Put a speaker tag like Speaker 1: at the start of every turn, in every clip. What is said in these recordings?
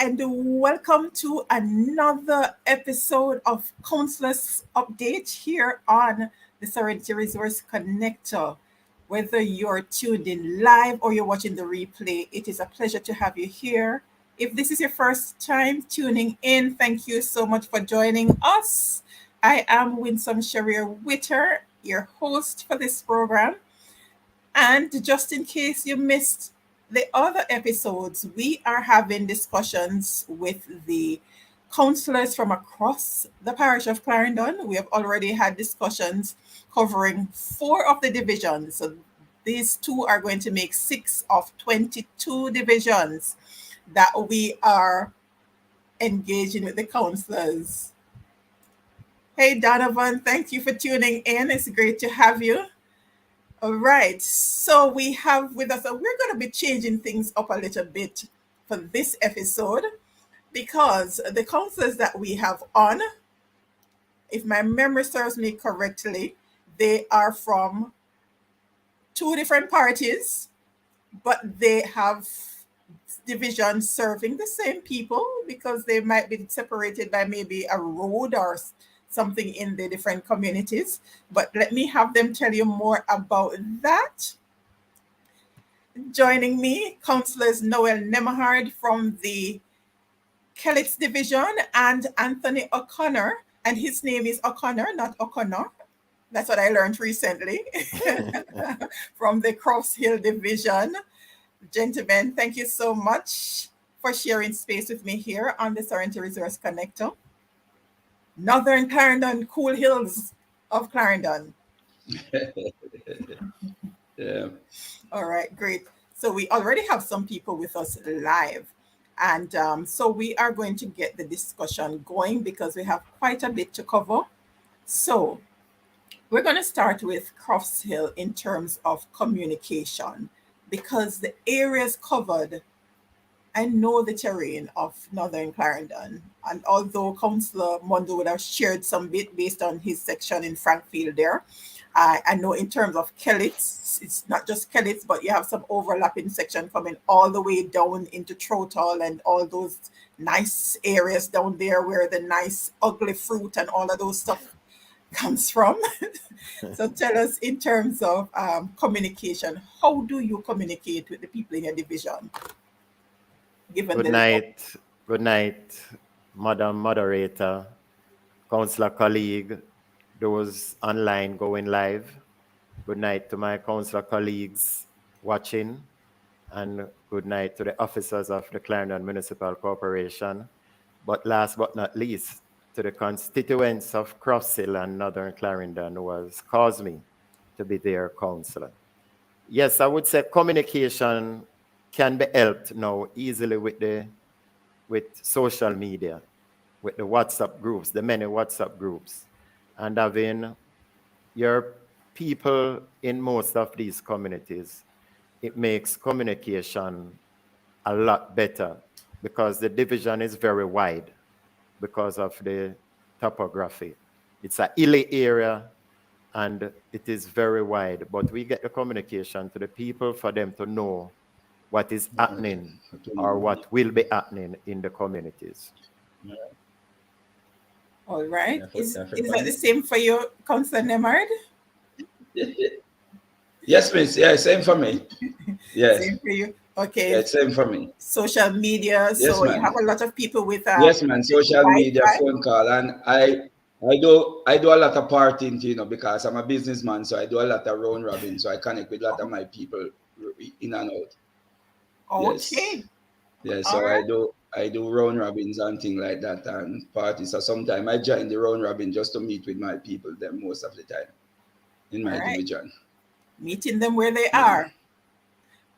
Speaker 1: and welcome to another episode of Councillors Update here on the Serenity Resource Connector. Whether you're tuned in live or you're watching the replay, it is a pleasure to have you here. If this is your first time tuning in, thank you so much for joining us. I am Winsome Sharir Witter, your host for this program. And just in case you missed the other episodes, we are having discussions with the councillors from across the parish of Clarendon. We have already had discussions covering 4 of the divisions. So these 2 are going to make 6 of 22 divisions that we are engaging with the councillors. Hey, Donovan, thank you for tuning in. It's great to have you. All right, so we have with us, we're going to be changing things up a little bit for this episode because the councillors that we have on, if my memory serves me correctly, they are from 2 different parties, but they have divisions serving the same people because they might be separated by maybe a road or something in the different communities. But let me have them tell you more about that. Joining me, Councillors Noel Nembhard from the Kellits division and Anthony O'Connor, and his name is O'Connor, not O'Connor. That's what I learned recently from the Crofts Hill division. Gentlemen, thank you so much for sharing space with me here on the Serenity Resource Connector. Northern Clarendon, cool hills of Clarendon.
Speaker 2: Yeah.
Speaker 1: All right, great. So we already have some people with us live. And so we are going to get the discussion going because we have quite a bit to cover. So we're going to start with Crofts Hill in terms of communication because the areas covered, I know the terrain of Northern Clarendon, and although Councillor Mondo would have shared some bit based on his section in Frankfield there, I know in terms of Kellits, it's not just Kellits, but you have some overlapping section coming all the way down into Trotall and all those nice areas down there where the nice ugly fruit and all of those stuff comes from. So tell us in terms of communication, how do you communicate with the people in your division?
Speaker 3: Good night, Madam Moderator, Councillor colleague, those online going live. Good night to my councillor colleagues watching, and good night to the officers of the Clarendon Municipal Corporation. But last but not least, to the constituents of Crofts Hill and Northern Clarendon who has caused me to be their councillor. Yes, I would say communication can be helped now easily with social media, with the WhatsApp groups, the many WhatsApp groups, and having your people in most of these communities. It makes communication a lot better because the division is very wide because of the topography. It's a hilly area and it is very wide, but we get the communication to the people for them to know what is happening or what will be happening in the communities.
Speaker 2: Yeah.
Speaker 1: All right. Is that the same for you, Councillor Nembhard?
Speaker 2: Yes, miss. Yeah, same for me. Yes.
Speaker 1: Same for you. Okay.
Speaker 2: Yeah, same for me.
Speaker 1: Social media.
Speaker 2: Yes,
Speaker 1: so
Speaker 2: man.
Speaker 1: You have a lot of people with
Speaker 2: yes, man. Social media, phone call, and I do a lot of partying, because I'm a businessman, so I do a lot of round robin, so I connect with a lot of my people in and out.
Speaker 1: Okay.
Speaker 2: Yes, so right. I do round robins and things like that and parties. So sometimes I join the round robin just to meet with my people them most of the time in my division.
Speaker 1: Meeting them where they are.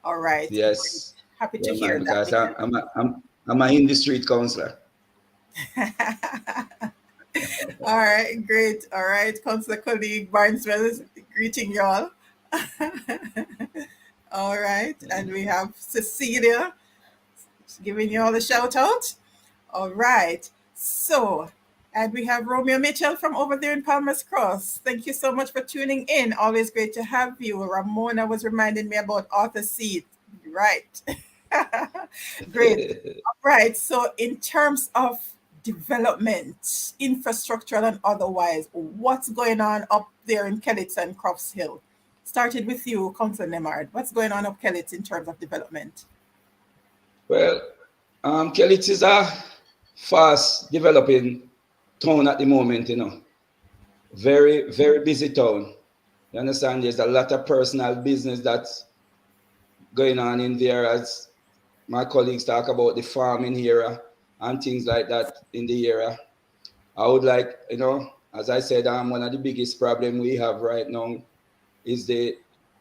Speaker 1: All right.
Speaker 2: Yes.
Speaker 1: Happy to hear that.
Speaker 2: Because I'm an in the street councillor.
Speaker 1: All right, great. All right, Councillor colleague Barneswell is greeting y'all. All right, and we have Cecilia giving you all a shout out. All right, so, and we have Romeo Mitchell from over there in Palmer's Cross. Thank you so much for tuning in. Always great to have you. Ramona was reminding me about Arthur Seat. Right. Great. Right. So in terms of development, infrastructural and otherwise, what's going on up there in Kellits and Crofts Hill? Started with you, Councillor Nembhard. What's going on up Kellits in terms of development?
Speaker 2: Well, Kellits is a fast developing town at the moment, you know. Very, very busy town. You understand? There's a lot of personal business that's going on in there, as my colleagues talk about the farming area and things like that in the area. I would like, you know, as I said, one of the biggest problem we have right now is the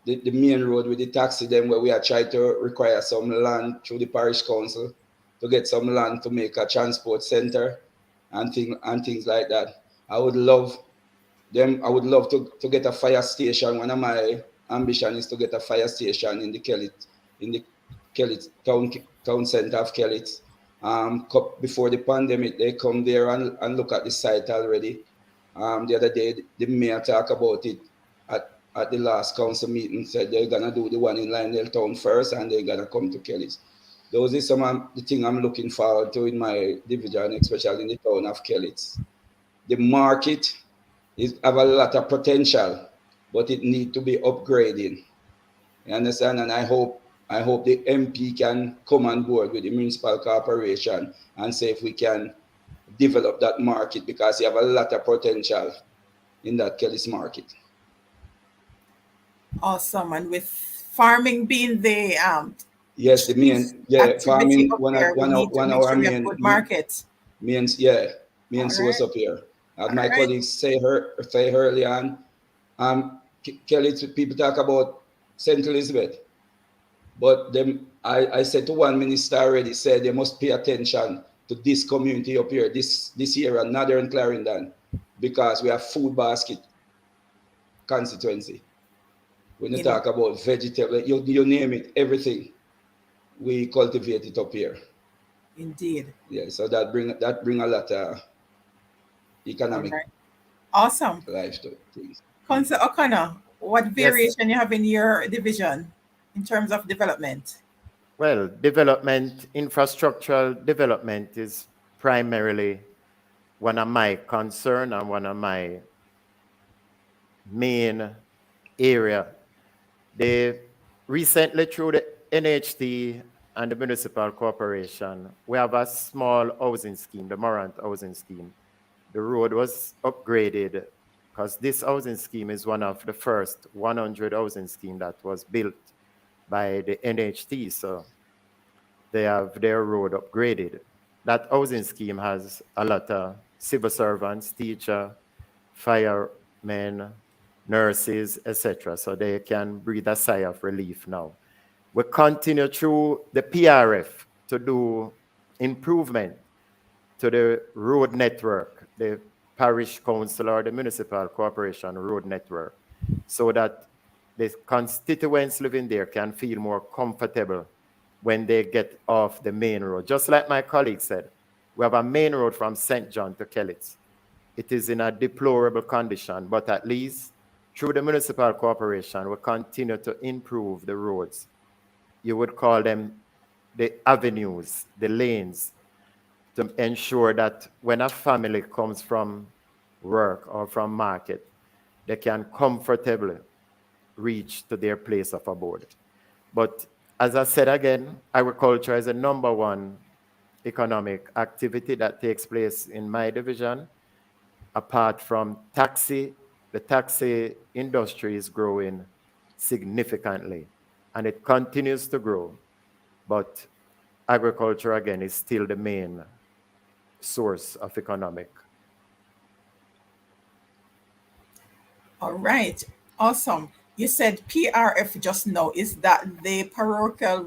Speaker 2: main road with the taxi them, where we are trying to require some land through the parish council to get some land to make a transport center and things like that. I would love to get a fire station. One of my ambition is to get a fire station in the Kellits town center of Kellits. Before the pandemic, they come there and look at the site already. The other day, the mayor talked about it at the last council meeting, said they're gonna do the one in Lionel Town first, and they're gonna come to Kellits. Those are some of the things I'm looking forward to in my division, especially in the town of Kellits. The market have a lot of potential, but it needs to be upgraded. You understand? And I hope the MP can come on board with the municipal corporation and say if we can develop that market, because you have a lot of potential in that Kellits market.
Speaker 1: Awesome. And with farming being the
Speaker 2: yes, the main farming one of our main
Speaker 1: market.
Speaker 2: Main source up here. As my colleagues say earlier on, Kellits people talk about St. Elizabeth, but I said to one minister already, said they must pay attention to this community up here, this area, Northern Clarendon, because we have food basket constituency. When you talk about vegetable, you name it, everything, we cultivate it up here.
Speaker 1: Indeed.
Speaker 2: Yeah, so that bring a lot of economic
Speaker 1: awesome
Speaker 2: life to things.
Speaker 1: Councillor O'Connor, what variation you have in your division in terms of development?
Speaker 3: Well, infrastructural development is primarily one of my concern and one of my main area. They recently, through the NHT and the Municipal Corporation, we have a small housing scheme, the Morant housing scheme. The road was upgraded because this housing scheme is one of the first 100 housing scheme that was built by the NHT. So they have their road upgraded. That housing scheme has a lot of civil servants, teacher, firemen, nurses, etc. So they can breathe a sigh of relief now. We continue through the PRF to do improvement to the road network, the parish council or the municipal corporation road network, so that the constituents living there can feel more comfortable when they get off the main road. Just like my colleague said, we have a main road from St. John to Kellits. It is in a deplorable condition, but at least through the municipal corporation, we continue to improve the roads. You would call them the avenues, the lanes, to ensure that when a family comes from work or from market, they can comfortably reach to their place of abode. But as I said again, agriculture is the #1 economic activity that takes place in my division. Apart from taxi, the taxi industry is growing significantly, and it continues to grow. But agriculture, again, is still the main source of economic.
Speaker 1: All right. Awesome. You said PRF just now. Is that the parochial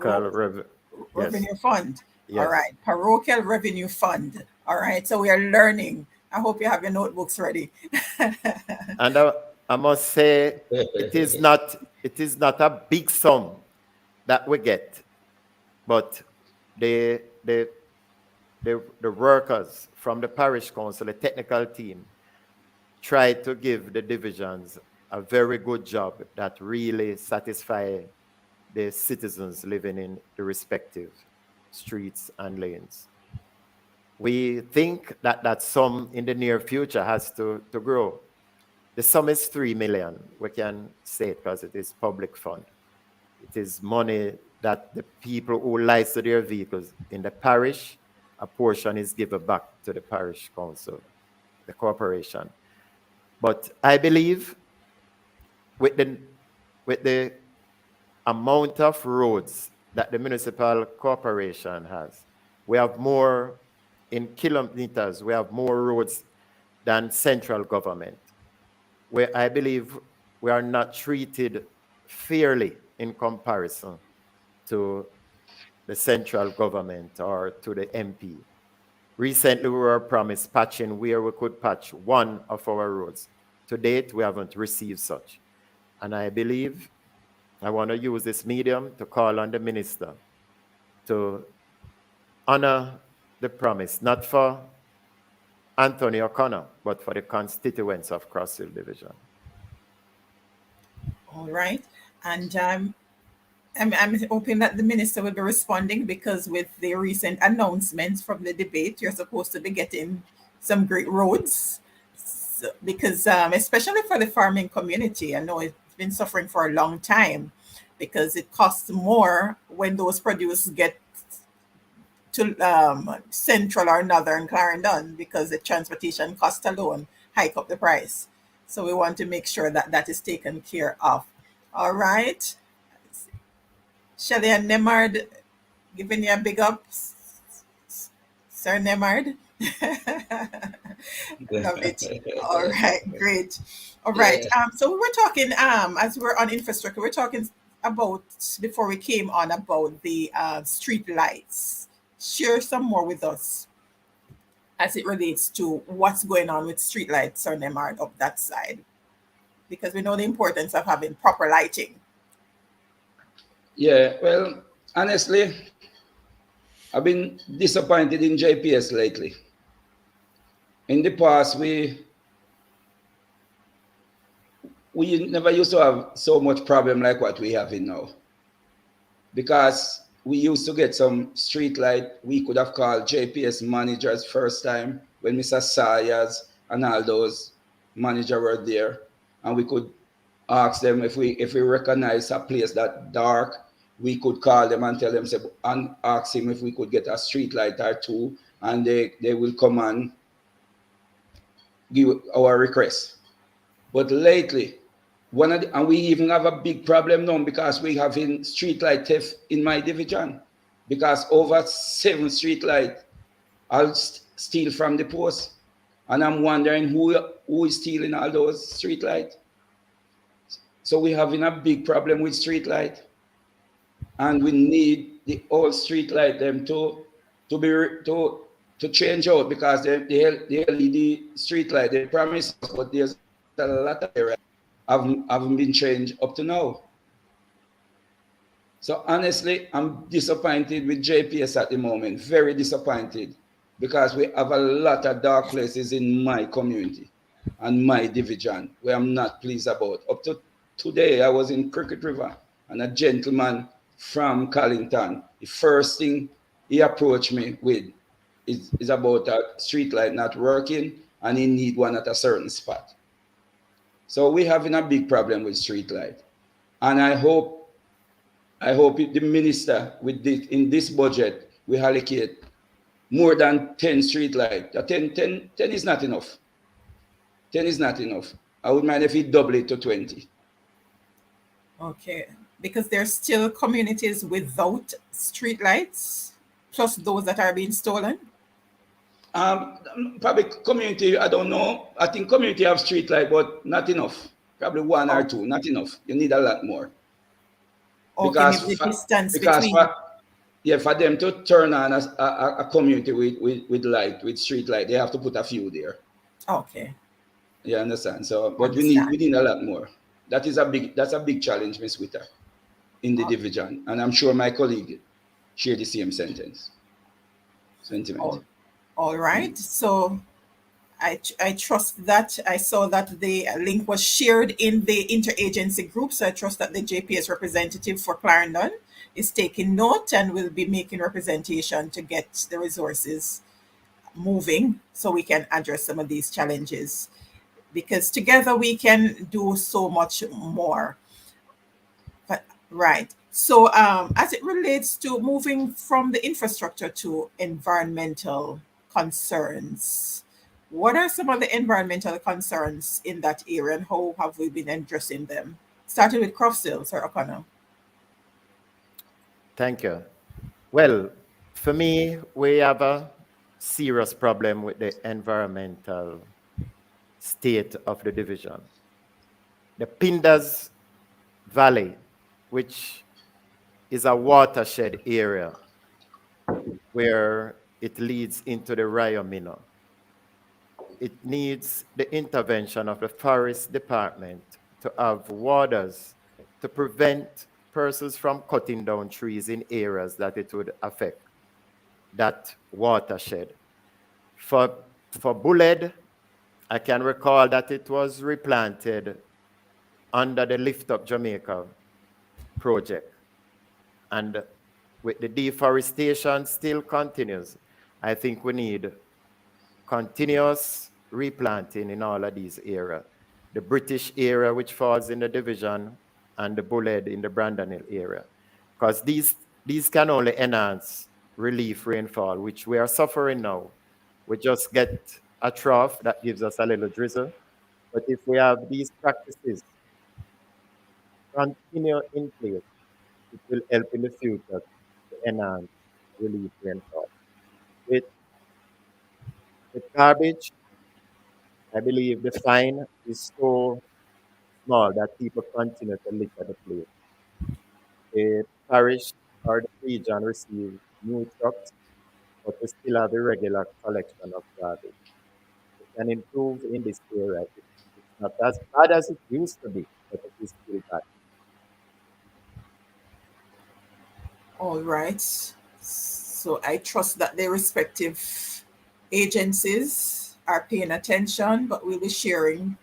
Speaker 1: revenue fund?
Speaker 3: Yes.
Speaker 1: All right. Parochial revenue fund. All right. So we are learning. I hope you have your notebooks ready.
Speaker 3: And I must say, it is not a big sum that we get, but the workers from the parish council, the technical team, try to give the divisions a very good job that really satisfy the citizens living in the respective streets and lanes. We think that that sum in the near future has to grow. The sum is 3 million. We can say it because it is public fund. It is money that the people who license their vehicles in the parish, a portion is given back to the parish council, the corporation. But I believe with the amount of roads that the municipal corporation has, we have more in kilometers, we have more roads than central government, where I believe we are not treated fairly in comparison to the central government or to the MP. Recently, we were promised patching where we could patch one of our roads. To date, we haven't received such. And I believe I want to use this medium to call on the minister to honor the promise, not for Anthony O'Connor, but for the constituents of Cross Hill Division.
Speaker 1: All right. And I'm hoping that the minister will be responding, because with the recent announcements from the debate, you're supposed to be getting some great roads. So, because especially for the farming community, I know it's been suffering for a long time, because it costs more when those produce get to central or northern Clarendon, because the transportation cost alone hike up the price. So we want to make sure that that is taken care of. All right. Shelley and Nembhard giving you a big up. Sir Nembhard. Love it. All right, great. All right. So we were talking, as we're on infrastructure, we're talking about, before we came on, about the street lights. Share some more with us as it relates to what's going on with street lights, Sir Nembhard, up that side, because we know the importance of having proper lighting.
Speaker 2: Yeah, well, honestly, I've been disappointed in JPS lately. In the past, we never used to have so much problem like what we have in now. Because we used to get some street light, we could have called JPS managers first time when Mr. Sayers and all those managers were there, and we could ask them if we recognize a place that dark, we could call them and tell them, and ask him if we could get a street light or two, and they will come and give our request. But lately, and we even have a big problem now, because we have in street light theft in my division, because over 7 street light I'll steal from the post, and I'm wondering who is stealing all those street light. So we're having a big problem with street light, and we need the old street light them to change out, because the LED street light they promise us, but there's a lot of errors haven't been changed up to now. So honestly, I'm disappointed with JPS at the moment, very disappointed, because we have a lot of dark places in my community and my division where I'm not pleased about. Up to today, I was in Cricket River, and a gentleman from Carlington, the first thing he approached me with is about a street light not working, and he need one at a certain spot. So we're having a big problem with street light. And I hope the minister in this budget we allocate more than 10 street light. 10 is not enough. 10 is not enough. I would mind if he double it to 20.
Speaker 1: Okay, because there's still communities without street lights, plus those that are being stolen.
Speaker 2: Probably community, I don't know. I think community have street light, but not enough. Probably 1 or 2, not enough. You need a lot more.
Speaker 1: Okay,
Speaker 2: because
Speaker 1: the distance
Speaker 2: because
Speaker 1: between...
Speaker 2: for them to turn on a community with light, with street light, they have to put a few there.
Speaker 1: Okay.
Speaker 2: You understand? So, but we need a lot more. That's a big challenge, Ms. Witter, in the division, and I'm sure my colleague share the same sentiment.
Speaker 1: All right. So I trust that. I saw that the link was shared in the interagency group, so I trust that the JPS representative for Clarendon is taking note and will be making representation to get the resources moving so we can address some of these challenges, because together we can do so much more. But, right. So as it relates to moving from the infrastructure to environmental concerns, what are some of the environmental concerns in that area and how have we been addressing them? Starting with Crofts, Sir O'Connor.
Speaker 3: Thank you. Well, for me, we have a serious problem with the environmental state of the division. The Pinders Valley, which is a watershed area where it leads into the Rio Minno. It needs the intervention of the forest department to have warders to prevent persons from cutting down trees in areas that it would affect that watershed. For Bullhead, I can recall that it was replanted under the Lift Up Jamaica project. And with the deforestation still continues, I think we need continuous replanting in all of these areas. The British area, which falls in the division, and the Bullhead in the Brandon Hill area. Because these can only enhance relief rainfall, which we are suffering now. We just get a trough that gives us a little drizzle. But if we have these practices continue in place, it will help in the future to enhance relief rainfall. With garbage, I believe the fine is so small that people continue to litter the place. The parish or the region receive new trucks, but we still have a regular collection of garbage. It can improve in this area. It's not as bad as it used to be, but it is still bad.
Speaker 1: All right. So I trust that the respective agencies are paying attention, but we'll be sharing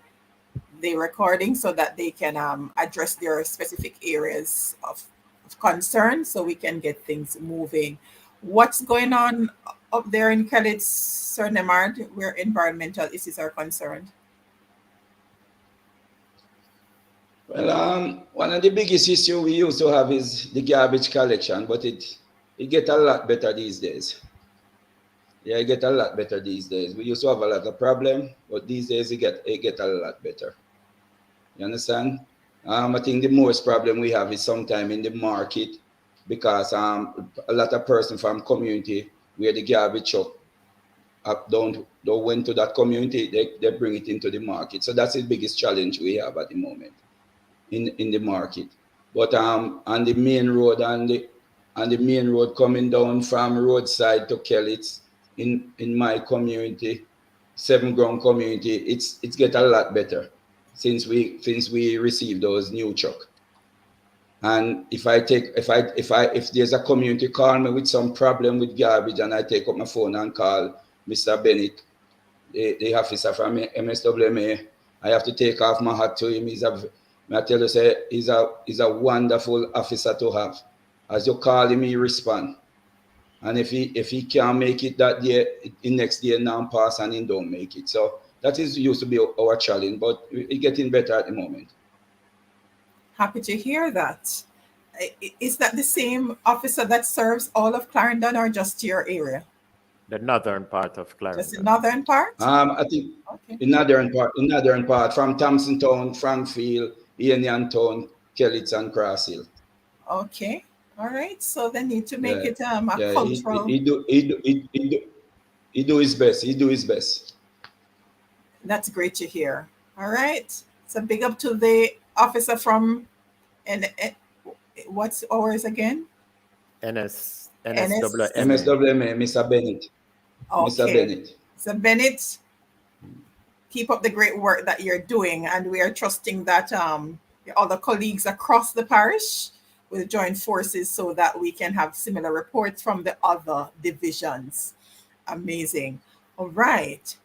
Speaker 1: the recording so that they can address their specific areas of concern so we can get things moving. What's going on up there in Kellits, Sir Nembhard, where environmental issues are concerned?
Speaker 2: Well, one of the biggest issues we used to have is the garbage collection, but it gets a lot better these days. Yeah, it gets a lot better these days. We used to have a lot of problem, but these days it get a lot better. You understand? I think the most problem we have is sometime in the market, because a lot of person from community where the garbage truck don't went to that community, they bring it into the market. So that's the biggest challenge we have at the moment in the market. But on the main road and the main road coming down from roadside to Kellits in my community, Seven Ground community, it's get a lot better since we received those new truck. And if there's a community call me with some problem with garbage and I take up my phone and call Mr. Bennett, the officer from MSWMA, I have to take off my hat to him. I tell you, say, he's a wonderful officer to have. As you call him, he respond. And if he can't make it that day, the next day now pass and he don't make it. So that used to be our challenge, but it's getting better at the moment.
Speaker 1: Happy to hear that. Is that the same officer that serves all of Clarendon or just your area?
Speaker 3: The northern part of Clarendon.
Speaker 1: Just the northern part?
Speaker 2: I think in northern part, from Thompson Town, Frankfield, Ianian Town, Kellits and Cross Hill.
Speaker 1: Okay. All right. So they need to make it a cultural.
Speaker 2: He do his best. He do his best.
Speaker 1: That's great to hear. All right. So big up to the officer from, and what's ours again?
Speaker 2: MSWMA, Mr. Bennett.
Speaker 1: Okay.
Speaker 2: Mr. Bennett.
Speaker 1: Mr. Bennett, keep up the great work that you're doing, and we are trusting that your other colleagues across the parish will join forces so that we can have similar reports from the other divisions. Amazing. All right.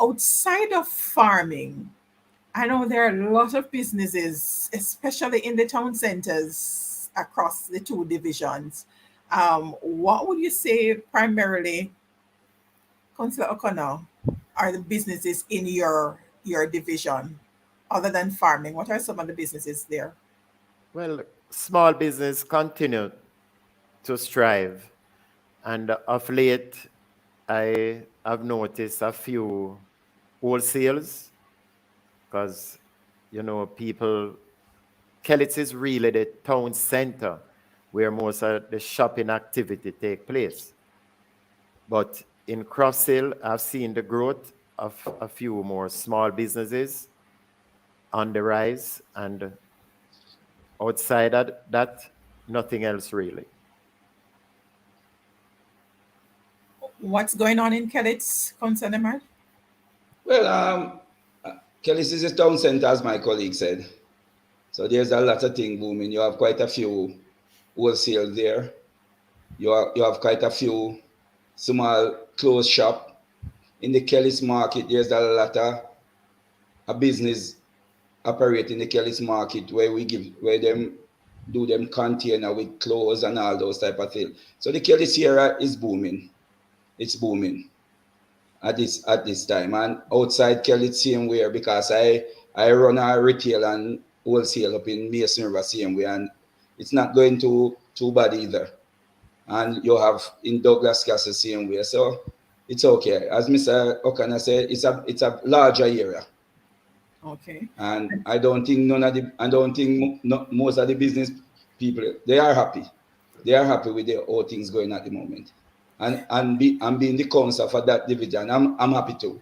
Speaker 1: outside of farming, I know there are a lot of businesses, especially in the town centers across the two divisions. What would you say primarily, Councillor O'Connor, are the businesses in your division other than farming? What are some of the businesses there?
Speaker 3: Well, small business continue to strive. And of late, I have noticed a few wholesales because, people, Kellits is really the town center where most of the shopping activity take place. But in Crofts, I've seen the growth of a few more small businesses on the rise, and outside of that, nothing else really.
Speaker 1: What's going on in Kellits, Councillor Nembhard?
Speaker 2: Well, Kellits is a town center, as my colleague said. So there's a lot of things booming. You have quite a few wholesale there. You have quite a few small clothes shop. In the Kellits market, there's a lot of a business operate in the Kellits market where them do them container with clothes and all those type of things. So the Kellits area is booming. It's booming at this time. And outside Kellits same way, because I run a retail and wholesale up in Mason River same way, and it's not going too bad either. And you have in Douglas Castle same way. So it's okay. As Mr. O'Connor said, it's a larger area.
Speaker 1: Okay.
Speaker 2: And I don't think most of the business people, they are happy. They are happy with all things going at the moment. And being the councillor for that division, I'm happy too.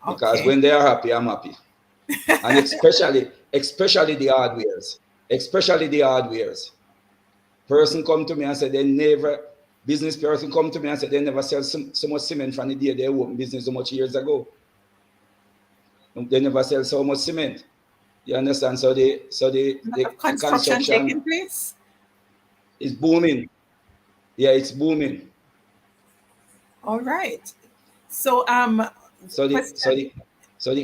Speaker 2: Because
Speaker 1: Okay.
Speaker 2: when they are happy, I'm happy. And especially the hardwares. Especially the hardwares. Person come to me and said business person come to me and said they never sell so much cement from the day they opened business so much years ago. They never sell so much cement. You understand? So the
Speaker 1: construction taking place
Speaker 2: is booming. Yeah, it's booming.
Speaker 1: All right. So
Speaker 2: the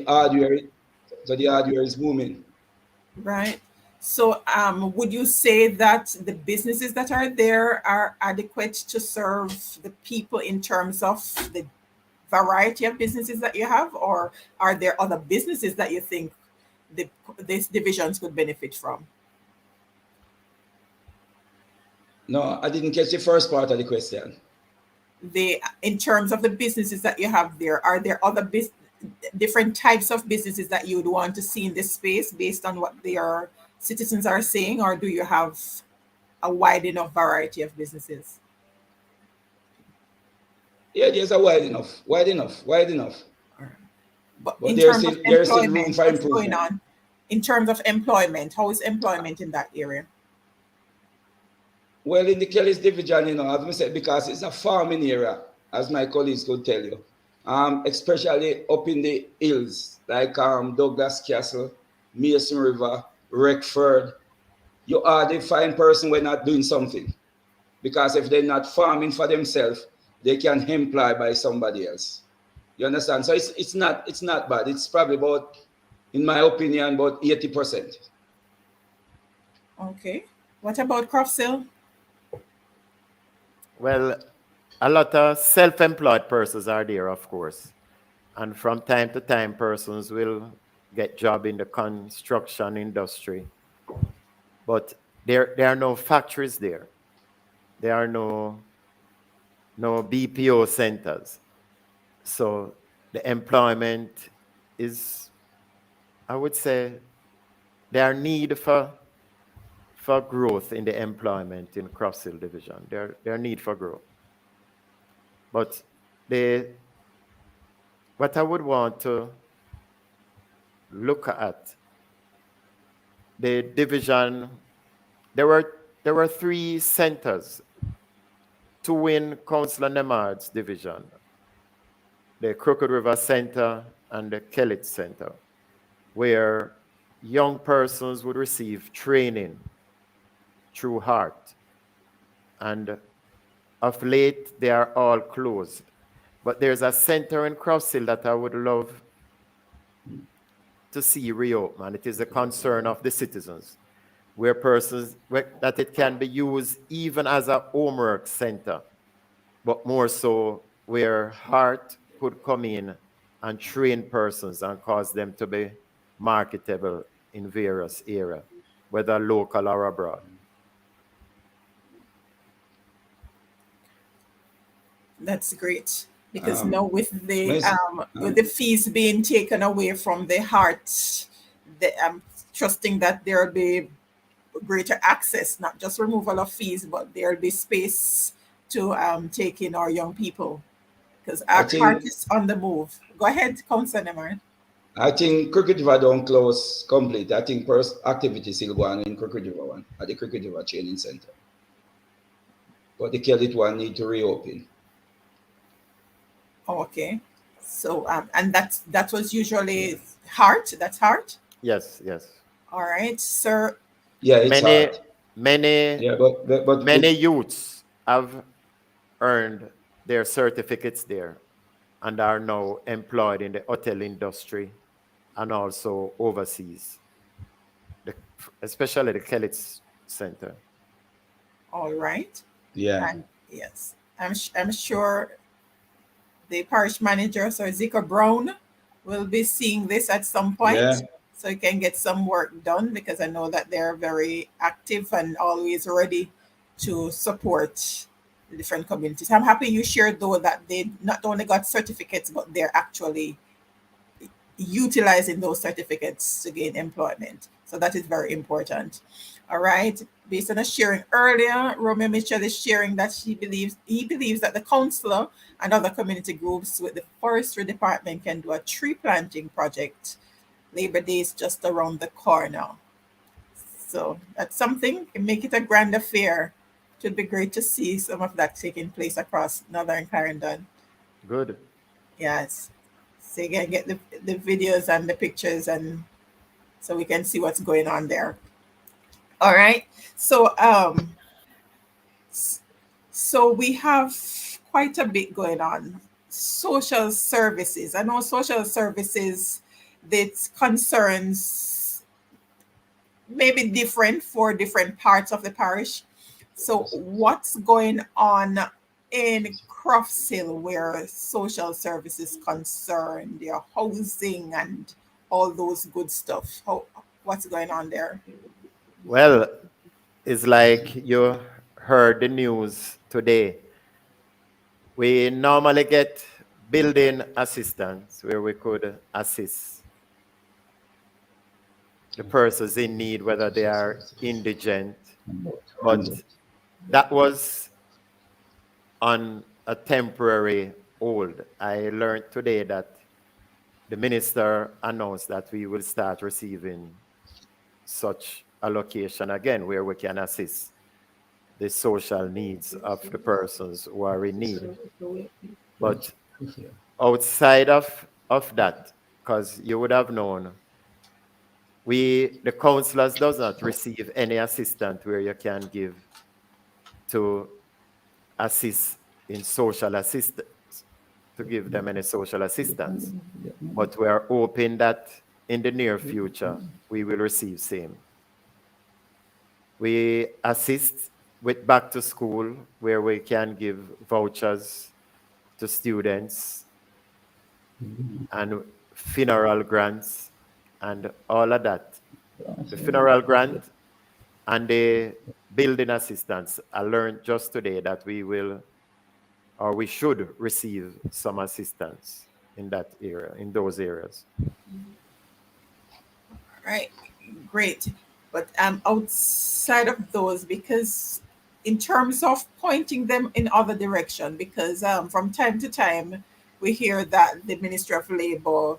Speaker 2: hardware is booming.
Speaker 1: Right. So would you say that the businesses that are there are adequate to serve the people in terms of the variety of businesses that you have, or are there other businesses that you think these divisions could benefit from?
Speaker 2: No, I didn't catch the first part of the question.
Speaker 1: In terms of the businesses that you have there, are there other different types of businesses that you would want to see in this space based on what their citizens are saying, or do you have a wide enough variety of businesses?
Speaker 2: Yeah, there's a wide enough.
Speaker 1: But
Speaker 2: But
Speaker 1: in
Speaker 2: there's
Speaker 1: terms of
Speaker 2: still room
Speaker 1: employment,
Speaker 2: for
Speaker 1: what's going
Speaker 2: improvement.
Speaker 1: on? In terms of employment, how is employment in that area?
Speaker 2: Well, in the Kellits division, as I said, because it's a farming area, as my colleagues could tell you, especially up in the hills, like Douglas Castle, Mason River, Redford, you are the fine person when not doing something. Because if they're not farming for themselves, they can employ by somebody else. You understand? So it's not bad. It's probably about, in my opinion, about 80%.
Speaker 1: Okay. What about Crofts?
Speaker 3: Well, a lot of self-employed persons are there, of course. And from time to time, persons will get job in the construction industry. But there are no factories there. There are no BPO centers. So the employment is, I would say, there are need for growth in the employment in Crofts Hill Division. There are need for growth. But what I would want to look at, the division, there were 3 centers to win Councillor Nembhard's division: the Crooked River Center and the Kellits Center, where young persons would receive training through heart. And of late, they are all closed. But there's a center in Crofts that I would love to see reopen. It is a concern of the citizens, that it can be used even as a homework center, but more so where heart could come in and train persons and cause them to be marketable in various areas, whether local or abroad.
Speaker 1: That's great, because now with the fees being taken away from the heart, I'm trusting that there will be greater access, not just removal of fees, but there will be space to take in our young people, because our heart is on the move. Go ahead, Councillor Nembhard.
Speaker 2: I think Crooked River don't close complete. I think first activity still go on in Crooked River one, at the Crooked River Training Center. But the Kellits one need to reopen.
Speaker 1: Okay. So, and that was usually heart? That's heart?
Speaker 3: Yes, yes.
Speaker 1: All right, sir.
Speaker 2: Yeah, it's hard.
Speaker 3: Many youths have earned their certificates there and are now employed in the hotel industry and also overseas, especially the Kellits Center.
Speaker 1: All right.
Speaker 2: Yeah.
Speaker 1: And yes, I'm sure the parish manager, Sir Zika Brown, will be seeing this at some point, so he can get some work done, because I know that they're very active and always ready to support the different communities. I'm happy you shared, though, that they not only got certificates, but they're actually utilizing those certificates to gain employment. So that is very important. All right. Based on a sharing earlier, Romeo Mitchell is sharing that he believes that the councillor and other community groups with the forestry department can do a tree planting project. Labor Day is just around the corner. So that's something, and make it a grand affair. It would be great to see some of that taking place across Northern Clarendon.
Speaker 3: Good.
Speaker 1: Yes. So you can get the videos and the pictures, and so we can see what's going on there. All right. So so we have quite a bit going on. Social services. I know social services, that concerns may be different for different parts of the parish. So what's going on in Crofts where social services concerned, their housing and all those good stuff? What's going on there?
Speaker 3: Well, it's like you heard the news today. We normally get building assistance where we could assist the persons in need, whether they are indigent. But that was on a temporary hold. I learned today that the minister announced that we will start receiving such allocation again, where we can assist the social needs of the persons who are in need. But outside of that, because you would have known, the councillors does not receive any assistance where you can give to assist in social assistance, to give them any social assistance. But we are hoping that in the near future, we will receive same. We assist with back to school, where we can give vouchers to students and funeral grants and all of that. The funeral grant and the building assistance, I learned just today that we will, or we should receive some assistance in that area, in those areas.
Speaker 1: All right, great. But outside of those, because in terms of pointing them in other direction, because from time to time we hear that the Ministry of Labour,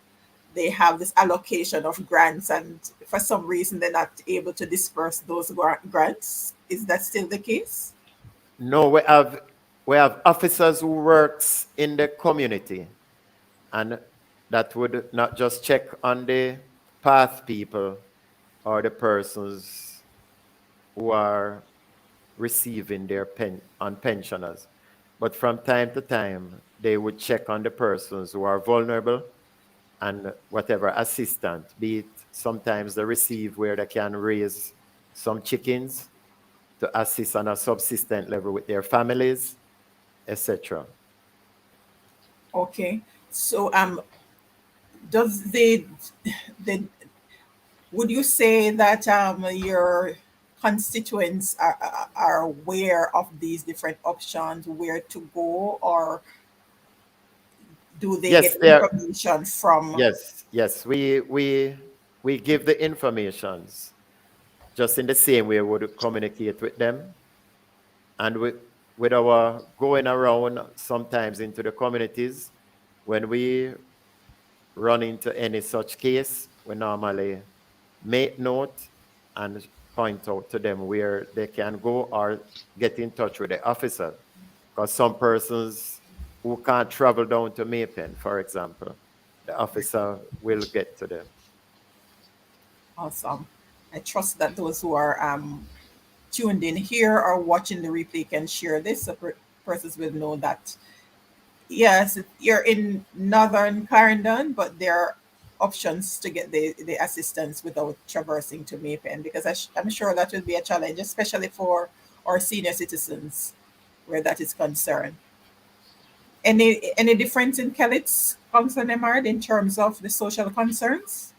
Speaker 1: they have this allocation of grants, and for some reason they're not able to disperse those grants. Is that still the case?
Speaker 3: No, we have officers who works in the community, and that would not just check on the path people or the persons who are receiving their on pensioners, but from time to time, they would check on the persons who are vulnerable and whatever assistance, be it sometimes they receive where they can raise some chickens to assist on a subsistent level with their families, etc.
Speaker 1: Okay. So does the would you say that your constituents are aware of these different options, where to go, or do they
Speaker 3: Yes,
Speaker 1: get
Speaker 3: there.
Speaker 1: information from?
Speaker 3: Yes. We give the informations just in the same way we would communicate with them, and with our going around sometimes into the communities, when we run into any such case, we normally make note and point out to them where they can go or get in touch with the officer. Because some persons who can't travel down to Maypen, for example, the officer will get to them.
Speaker 1: Awesome. I trust that those who are tuned in here or watching the replay can share this, so persons will know that yes, you're in northern Clarendon, but there are options to get the assistance without traversing to Maypen, because I'm sure that will be a challenge, especially for our senior citizens where that is concerned. Any difference in Kellits, Councillor Nembhard, in terms of the social concerns?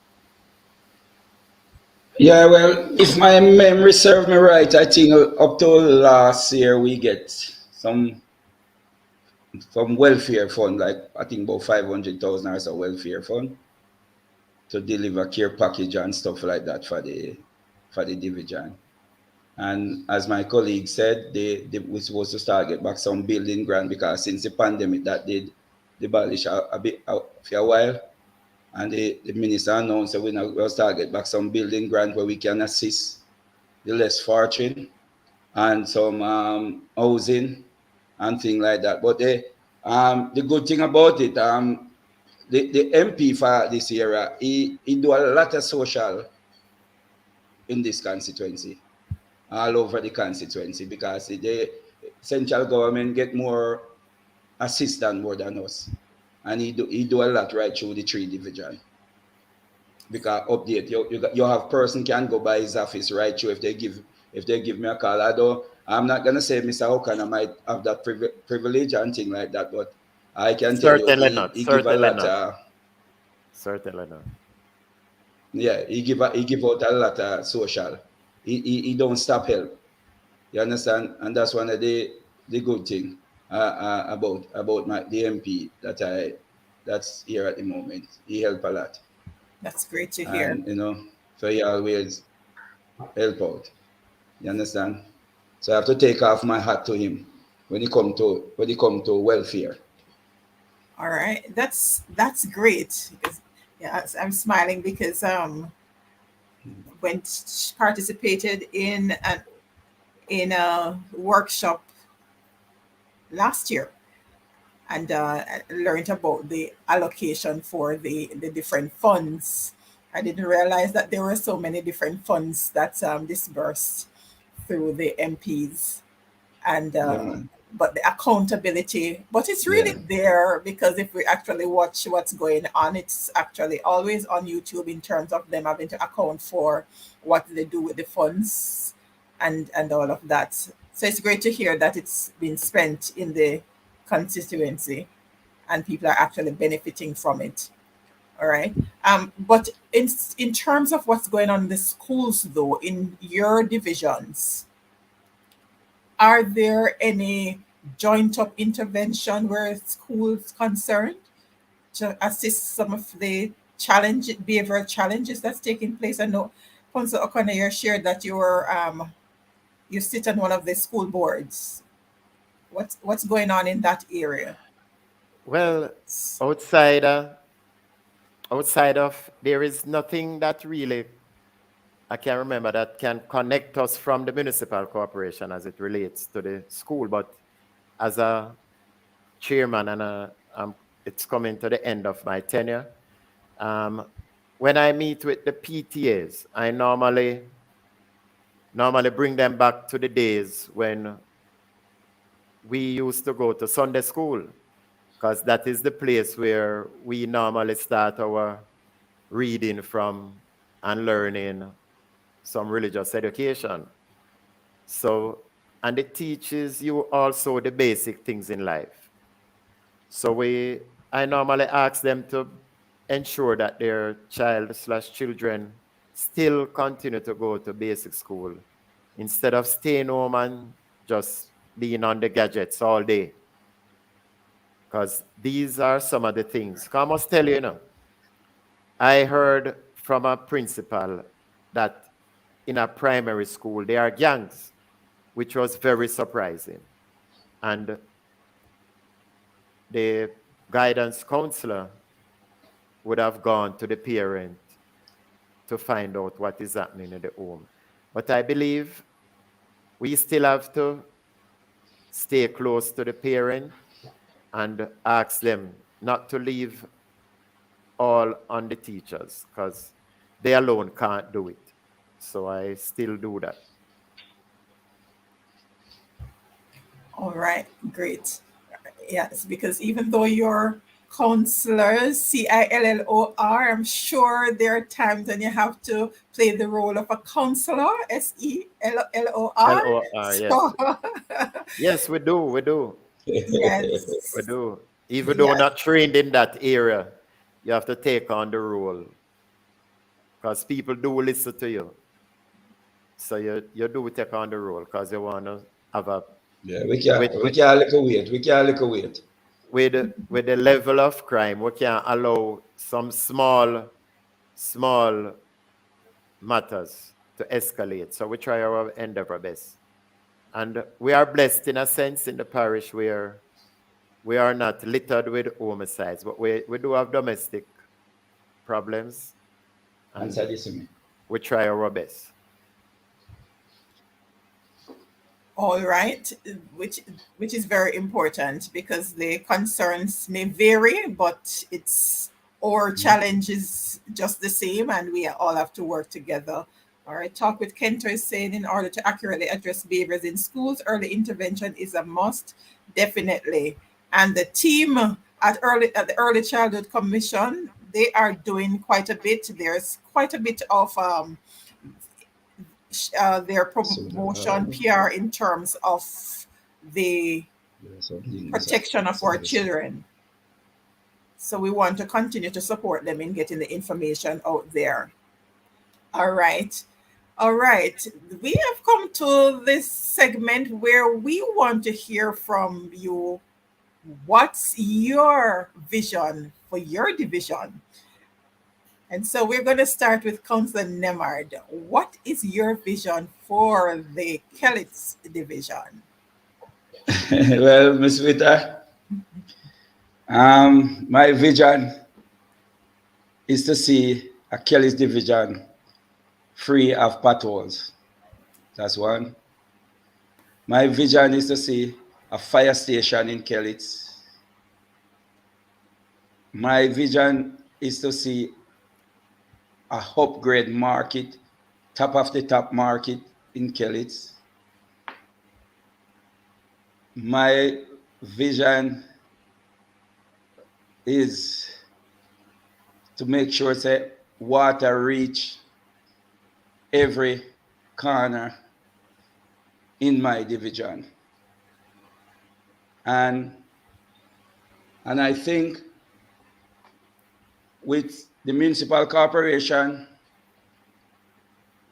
Speaker 2: Yeah, well, if my memory serves me right, I think up to last year we get some from welfare fund, like I think about 500,000 as a welfare fund to deliver care package and stuff like that for the division. And as my colleague said, they were supposed to start get back some building grant, because since the pandemic that did abolish a bit for a while, and the minister announced that we'll start get back some building grant where we can assist the less fortunate and some housing and things like that. But the good thing about it, the MP for this era, he do a lot of social in this constituency, all over the constituency, because the central government get more assistance more than us, and he do a lot right through the 3 division. Because update, you have person can go by his office right through if they give me a call. I'm not gonna say Mr. O'Connor might have that privilege and thing like that, but I can tell you
Speaker 3: Certainly not.
Speaker 2: he give a
Speaker 3: Certainly
Speaker 2: lot.
Speaker 3: not. Certainly not.
Speaker 2: Yeah, he give out a lot of social. He don't stop help. You understand? And that's one of the good thing about the MP that's here at the moment. He help a lot,
Speaker 1: That's great to hear.
Speaker 2: and so he always help out. You understand? So I have to take off my hat to him when it come to welfare.
Speaker 1: All right, that's great. Yeah, I'm smiling because when participated in a workshop last year, and learned about the allocation for the different funds. I didn't realize that there were so many different funds that disbursed through the MPs, and
Speaker 2: Yeah, man.
Speaker 1: but the accountability, but it's really
Speaker 2: Yeah.
Speaker 1: there, because if we actually watch what's going on, it's actually always on YouTube in terms of them having to account for what they do with the funds and all of that. So it's great to hear that it's been spent in the constituency and people are actually benefiting from it. All right. But in terms of what's going on in the schools, though, in your divisions, are there any joint up intervention where schools concerned to assist some of the behavioral challenges that's taking place? I know, Councillor O'Connor, you shared that you sit on one of the school boards. What's going on in that area?
Speaker 3: Well, outside of, there is nothing that really I can remember that can connect us from the municipal corporation as it relates to the school. But as a chairman, and it's coming to the end of my tenure, when I meet with the PTAs, I normally bring them back to the days when we used to go to Sunday school because that is the place where we normally start our reading from and learning some religious education. So, and it teaches you also the basic things in life. So I normally ask them to ensure that their child/children still continue to go to basic school instead of staying home and just being on the gadgets all day. Because these are some of the things. I must tell you, I heard from a principal that in a primary school there are gangs, which was very surprising. And the guidance counselor would have gone to the parent to find out what is happening in the home. But I believe we still have to stay close to the parent and ask them not to leave all on the teachers because they alone can't do it. So I still do that.
Speaker 1: All right, great. Yes, because even though you're counselors, CILLOR, I'm sure there are times when you have to play the role of a counselor, SELLOR.
Speaker 3: LOR, yes.
Speaker 1: So,
Speaker 3: yes, we do.
Speaker 1: yes.
Speaker 3: We do. Even though not trained in that area, you have to take on the role because people do listen to you. So you do take on the role because you want to have a...
Speaker 2: Yeah, we can't look away. We can't look away.
Speaker 3: With the level of crime, we can't allow some small matters to escalate. So we try our endeavor best. And we are blessed in a sense in the parish where we are not littered with homicides, but we do have domestic problems. And we try our best.
Speaker 1: All right, which is very important because the concerns may vary, but our challenge is just the same, and we all have to work together. All right, Talk with Kenter is saying in order to accurately address behaviors in schools, early intervention is a must, definitely. And the team at the Early Childhood Commission, they are doing quite a bit. There's quite a bit of their promotion PR in terms of the protection of our children. So we want to continue to support them in getting the information out there. All right. We have come to this segment where we want to hear from you. What's your vision for your division? And so we're going to start with Councillor Nembhard. What is your vision for the Kellits division?
Speaker 2: Well, Ms. Vita, my vision is to see a Kellits division free of potholes. That's one. My vision is to see a fire station in Kellits. My vision is to see a upgrade market, top of the top market in Kellits. My vision is to make sure that water reach every corner in my division. And I think with the municipal corporation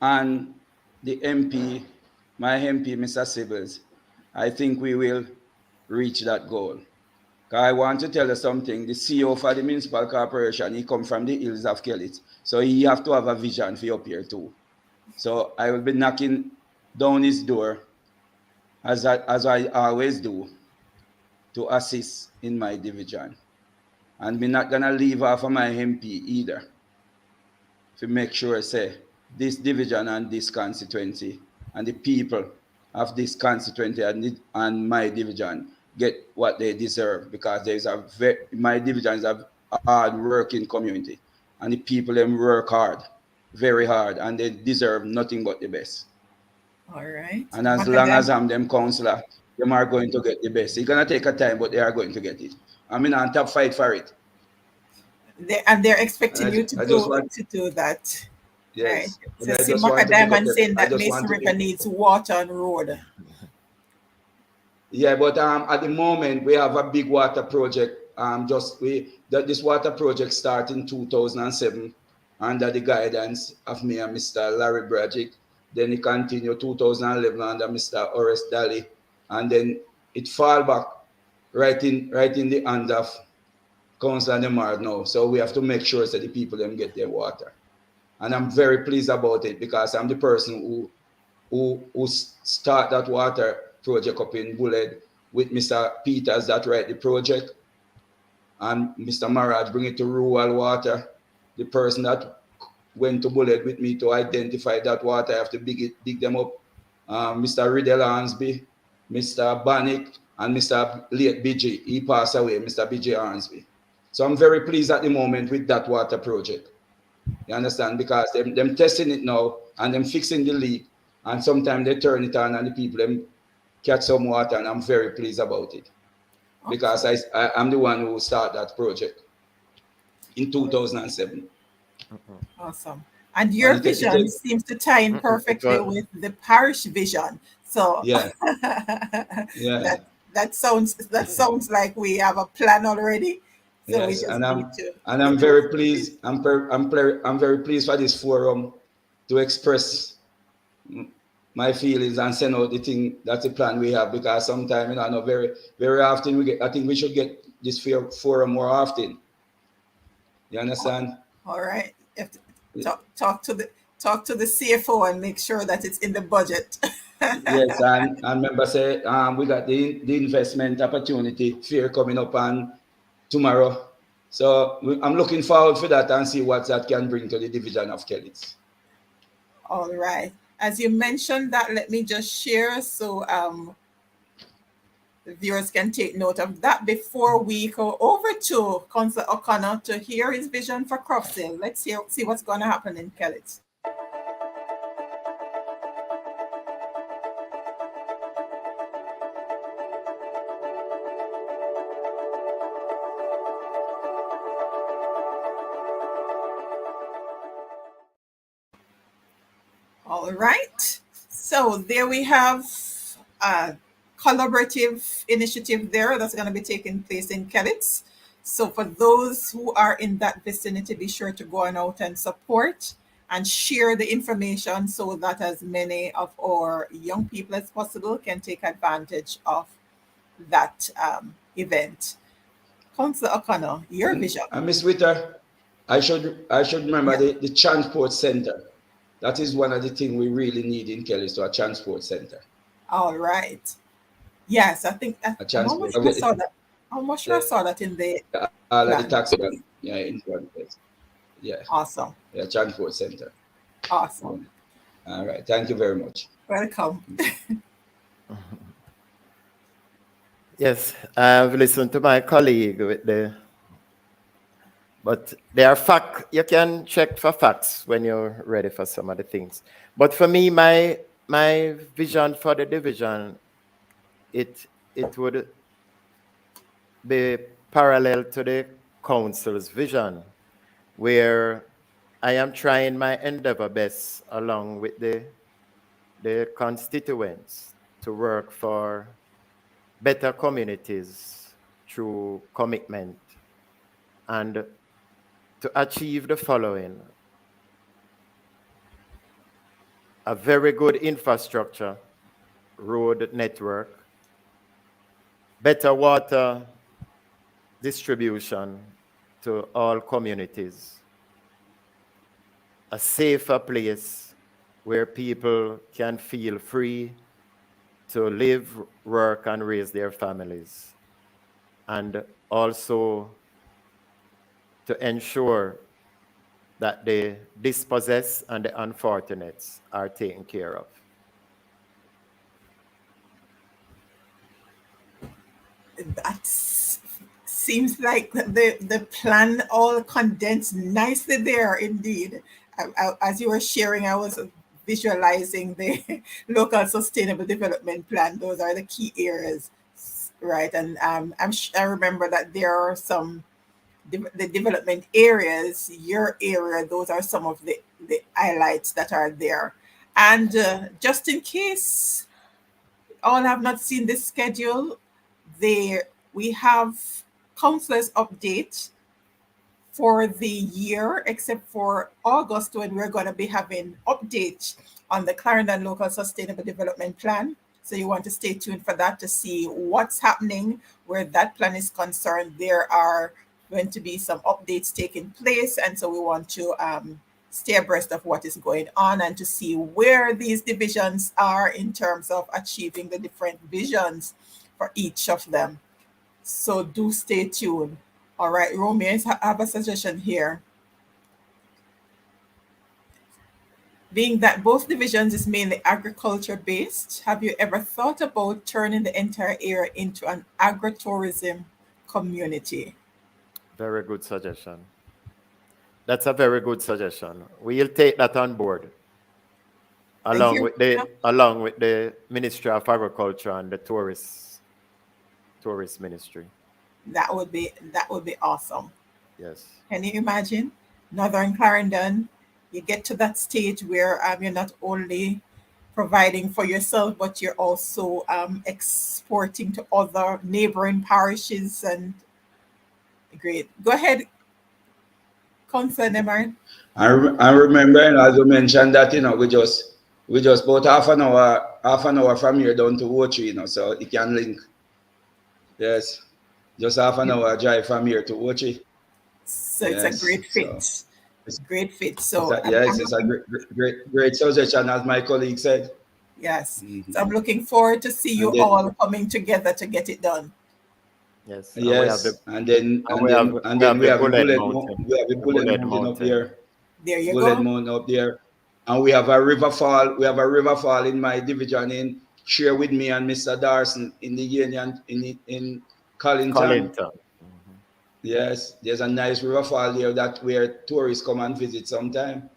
Speaker 2: and the MP, my MP, Mr. Sibbles, I think we will reach that goal. I want to tell you something. The CEO for the municipal corporation, he come from the hills of Kellits. So he have to have a vision for up here too. So I will be knocking down his door as I always do to assist in my division. And we're not gonna leave off of my MP either to make sure say this division and this constituency and the people of this constituency and my division get what they deserve, because my division is a hard working community and the people them work hard, very hard, and they deserve nothing but the best.
Speaker 1: All right.
Speaker 2: And as long as I'm them councillor, them are going to get the best. It's gonna take a time, but they are going to get it. I mean, on top fight for it.
Speaker 1: They're expecting you to do that.
Speaker 2: Yes.
Speaker 1: Right. So
Speaker 2: I just want to pick up
Speaker 1: saying that Mason River needs water on road.
Speaker 2: Yeah, but at the moment we have a big water project. This water project started in 2007 under the guidance of me and Mr. Larry Bradgick. Then it continued 2011 under Mr. Horace Daly, and then it fall back right in the hand of Councillor Nembhard now. So we have to make sure that the people them get their water, and I'm very pleased about it because I'm the person who start that water project up in Bullhead with Mr. Peters that write the project, and Mr. Maraj bring it to rural water. The person that went to Bullhead with me to identify that water, I have to dig them up. Mr. Riddell Arnsby, Mr. Bannick, and Mr. Late BG. He passed away, Mr. BG Arnsby. So I'm very pleased at the moment with that water project. You understand? Because them testing it now and them fixing the leak, and sometimes they turn it on and the people them catch some water, and I'm very pleased about it. Okay. Because I'm the one who started that project in 2007.
Speaker 1: Awesome. And your vision seems to tie in perfectly with the parish vision. So
Speaker 2: yeah,
Speaker 1: that sounds like we have a plan already. So
Speaker 2: yes, I'm very pleased. I'm very pleased for this forum to express my feelings and send out the thing. That's the plan we have, because sometimes, I know very, very often I think we should get this forum more often. You understand?
Speaker 1: All right. You have to talk to the CFO and make sure that it's in the budget.
Speaker 2: Yes, and remember, say we got the investment opportunity fair coming up on tomorrow. So I'm looking forward for that and see what that can bring to the division of Kellits.
Speaker 1: All right. As you mentioned that, let me just share so the viewers can take note of that before we go over to Councillor O'Connor to hear his vision for Crofts. Let's see what's going to happen in Kellits. All right. So there we have a collaborative initiative there that's going to be taking place in Kellits. So for those who are in that vicinity, be sure to go on out and support and share the information so that as many of our young people as possible can take advantage of that event. Councillor O'Connor, your vision.
Speaker 2: And Ms. Witter, I should remember the transport center. That is one of the things we really need in Kellits, to a transport center.
Speaker 1: All right. Yes, I think I'm almost sure I saw that in the
Speaker 2: the taxi. Yeah, in one place. Yeah.
Speaker 1: Awesome.
Speaker 2: Yeah, transport center.
Speaker 1: Awesome.
Speaker 2: All right. Thank you very much.
Speaker 1: Welcome.
Speaker 3: Yes, I've listened to my colleague with but there are facts. You can check for facts when you're ready for some of the things. But for me, my vision for the division, it would be parallel to the council's vision, where I am trying my endeavor best along with the constituents to work for better communities through commitment and to achieve the following: a very good infrastructure, road network, better water distribution to all communities, a safer place where people can feel free to live, work, and raise their families, and also to ensure that the dispossessed and the unfortunates are taken care of.
Speaker 1: That seems like the plan all condensed nicely there indeed. As you were sharing, I was visualizing the local sustainable development plan. Those are the key areas, right? And I remember that there are some the development areas, your area, those are some of the highlights that are there. And just in case all have not seen this schedule, there we have councillors update for the year, except for August when we're going to be having update on the Clarendon Local Sustainable Development Plan. So you want to stay tuned for that to see what's happening where that plan is concerned. There are going to be some updates taking place, and so we want to stay abreast of what is going on and to see where these divisions are in terms of achieving the different visions for each of them. So do stay tuned. All right, Romeo, I have a suggestion here. Being that both divisions is mainly agriculture based, have you ever thought about turning the entire area into an agritourism community?
Speaker 3: Very good suggestion. That's a very good suggestion. We'll take that on board, along with the Ministry of Agriculture and the Tourist Ministry.
Speaker 1: That would be awesome.
Speaker 3: Yes.
Speaker 1: Can you imagine Northern Clarendon? You get to that stage where you're not only providing for yourself, but you're also exporting to other neighboring parishes. And great. Go ahead, Councillor Nembhard.
Speaker 2: I remember, as you mentioned that, we just about half an hour from here down to Ochi, so it can link. Yes, just half an hour drive from here to Ochi.
Speaker 1: So yes, it's a great fit. So it's great fit. So
Speaker 2: it's a great suggestion, as my colleague said.
Speaker 1: Yes. Mm-hmm. So I'm looking forward to see you all coming together to get it done.
Speaker 3: Yes.
Speaker 2: Yes. And then we have the Bullet Mountain up there.
Speaker 1: There you
Speaker 2: go. Mountain up there. And we have a river fall. We have a river fall in my division share with me and Mr. Darson in the Union in Collington. Mm-hmm. Yes, there's a nice river fall there where tourists come and visit sometime.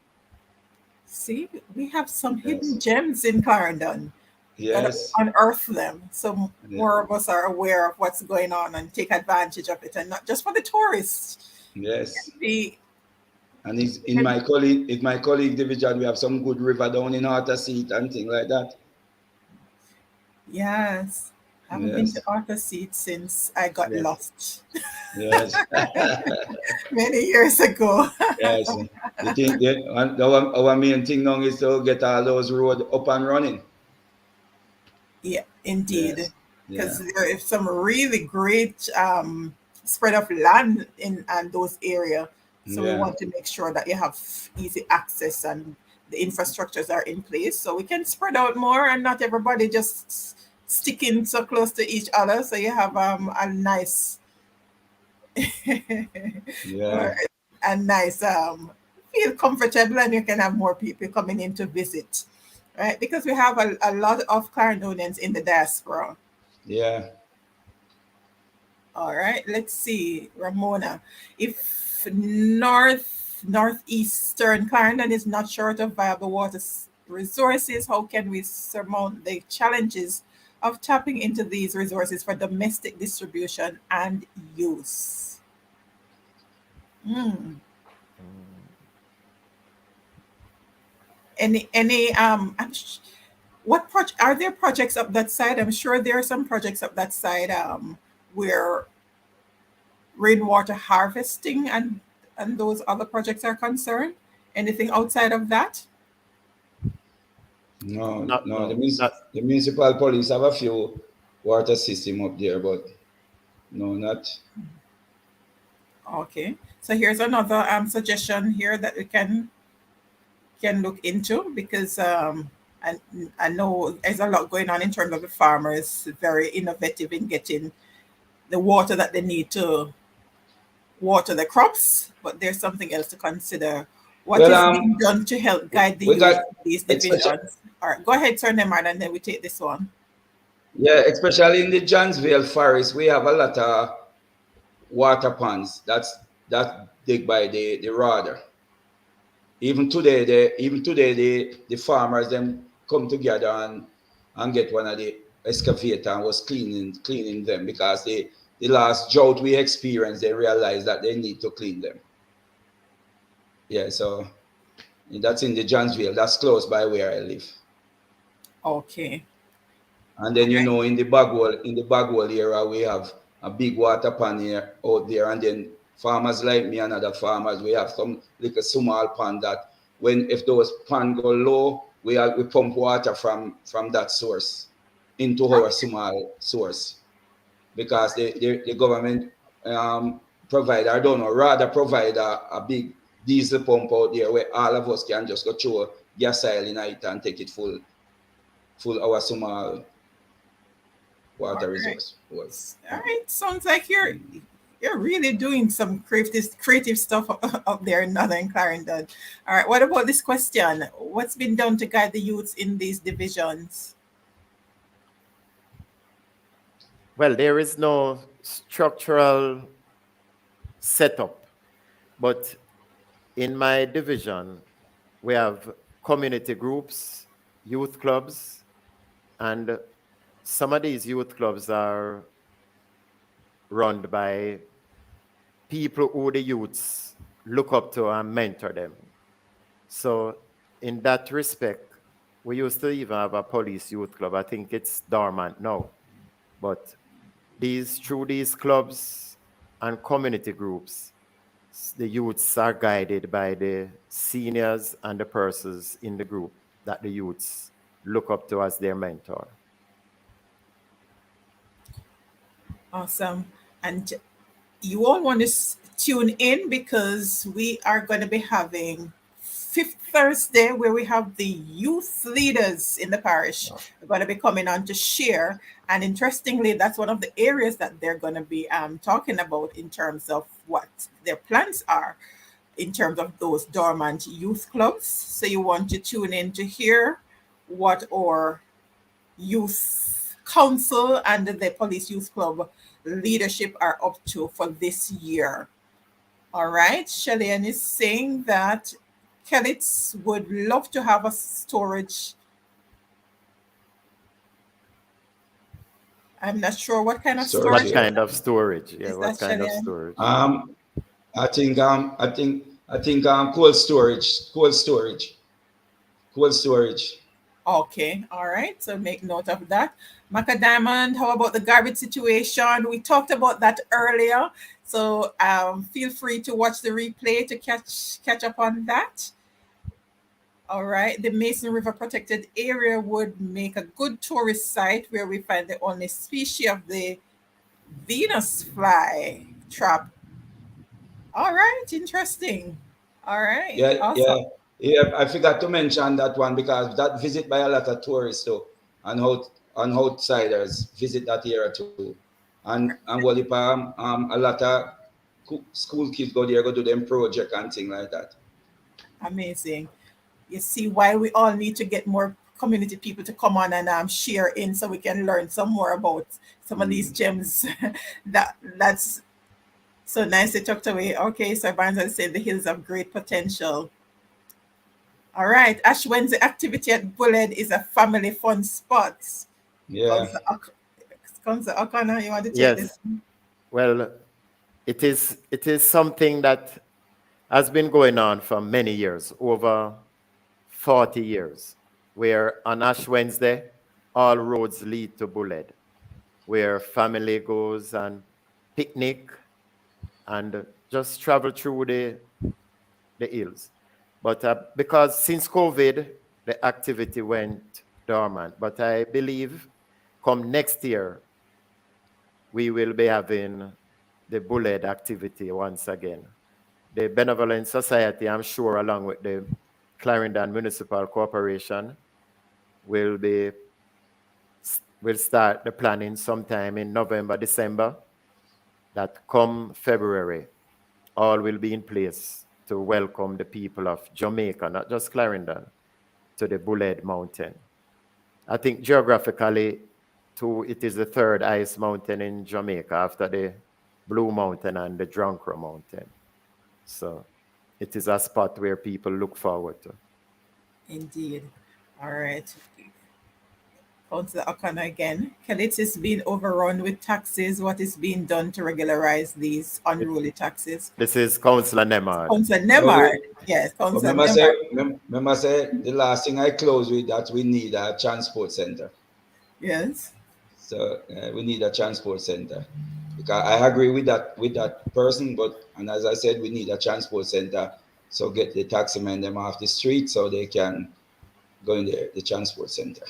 Speaker 1: See, we have some hidden gems in Clarendon.
Speaker 2: Yes.
Speaker 1: Unearth them so more of us are aware of what's going on and take advantage of it, and not just for the tourists.
Speaker 2: Yes. And in my colleague division, we have some good river down in Arthur Seat and things like that.
Speaker 1: Yes. I haven't been to Arthur Seat since I got lost.
Speaker 2: Yes.
Speaker 1: Many years ago.
Speaker 2: Yes. You think our main thing now is to get all those roads up and running.
Speaker 1: Yeah, indeed. Because there is some really great spread of land in those areas. So we want to make sure that you have easy access and the infrastructures are in place so we can spread out more and not everybody just sticking so close to each other. So you have a nice feel comfortable, and you can have more people coming in to visit, right? Because we have a lot of Clarendonians in the diaspora.
Speaker 2: Yeah.
Speaker 1: All right, let's see, Ramona. If northeastern Clarendon is not short of viable water resources, how can we surmount the challenges of tapping into these resources for domestic distribution and use? Are there projects up that side? I'm sure there are some projects up that side where rainwater harvesting and those other projects are concerned. Anything outside of that?
Speaker 2: No. The municipal police have a few water system up there, but no, not.
Speaker 1: Okay, so here's another suggestion here that we can look into, because I know there's a lot going on in terms of the farmers, very innovative in getting the water that they need to water the crops, but there's something else to consider. What is being done to help guide the use of these divisions? All right, go ahead, Sir Nembhard, and then we take this one.
Speaker 2: Yeah, especially in the Johnsville Forest, we have a lot of water ponds that's dig by the Rudder. even today, the farmers them come together and get one of the excavator and was cleaning them, because the last drought we experienced, they realized that they need to clean them. Yeah, so that's in the Johnsville. That's close by where I live.
Speaker 1: Okay.
Speaker 2: And then, you know, in the Bagwell area, we have a big water pan here out there. And then farmers like me and other farmers, we have some like a small pond that if those pond go low, we pump water from that source into our small source, because the government provide, I don't know, rather provide a big diesel pump out there where all of us can just go through gas oil in it and take it full our small water resource.
Speaker 1: All right, sounds like you're really doing some creative stuff up there in Northern Clarendon. All right, what about this question? What's been done to guide the youths in these divisions?
Speaker 3: Well, there is no structural setup, but in my division, we have community groups, youth clubs, and some of these youth clubs are run by people who the youths look up to and mentor them. So in that respect, we used to even have a police youth club. I think it's dormant now. But through these clubs and community groups, the youths are guided by the seniors and the persons in the group that the youths look up to as their mentor.
Speaker 1: Awesome. And you all want to tune in, because we are going to be having Fifth Thursday, where we have the youth leaders in the parish are going to be coming on to share. And interestingly, that's one of the areas that they're going to be talking about in terms of what their plans are in terms of those dormant youth clubs. So you want to tune in to hear what our youth council and the police youth club leadership are up to for this year. All right, Shellyan is saying that Kellits would love to have a storage. I'm not sure what kind of storage.
Speaker 3: What kind of storage? Yeah, what kind of storage?
Speaker 2: I think cold storage.
Speaker 1: Okay, all right. So make note of that. Macadamond, how about the garbage situation? We talked about that earlier. So feel free to watch the replay to catch up on that. All right. The Mason River Protected Area would make a good tourist site where we find the only species of the Venus fly trap. All right. Interesting. All right.
Speaker 2: Yeah,
Speaker 1: awesome.
Speaker 2: Yeah. I forgot to mention that one, because that visit by a lot of tourists too, and outsiders visit that area too, and a lot of school kids go there, go do them project and things like that.
Speaker 1: Amazing. You see why we all need to get more community people to come on and share in, so we can learn some more about some of these gems. That's so nicely tucked away. Okay, so Barnes has said the hills have great potential. All right, Ash Wednesday activity at Bullhead is a family fun spot.
Speaker 2: Yeah.
Speaker 1: Councillor O'Connor, you want to take this?
Speaker 3: Well, it is something that has been going on for many years, over 40 years, where on Ash Wednesday, all roads lead to Bullhead, where family goes and picnic and just travel through the hills. But because since COVID, the activity went dormant. But I believe come next year, we will be having the Bullhead activity once again. The Benevolent Society, I'm sure, along with the Clarendon Municipal Corporation, will start the planning sometime in November, December, that come February, all will be in place to welcome the people of Jamaica, not just Clarendon, to the Bullhead Mountain. I think geographically, too, it is the third highest mountain in Jamaica after the Blue Mountain and the Drunkra Mountain. So it is a spot where people look forward to.
Speaker 1: Indeed. All right. Councillor O'Connor again. Kellits is being overrun with taxes. What is being done to regularize these unruly taxes?
Speaker 3: This is Councillor Nembhard.
Speaker 1: Councillor Nembhard. Yes, Councillor Nembhard.
Speaker 2: Remember say the last thing I close with that we need a transport center.
Speaker 1: Yes.
Speaker 2: So we need a transport center. Because I agree with that person, and as I said, we need a transport center. So get the taximen them off the street so they can go in the transport center.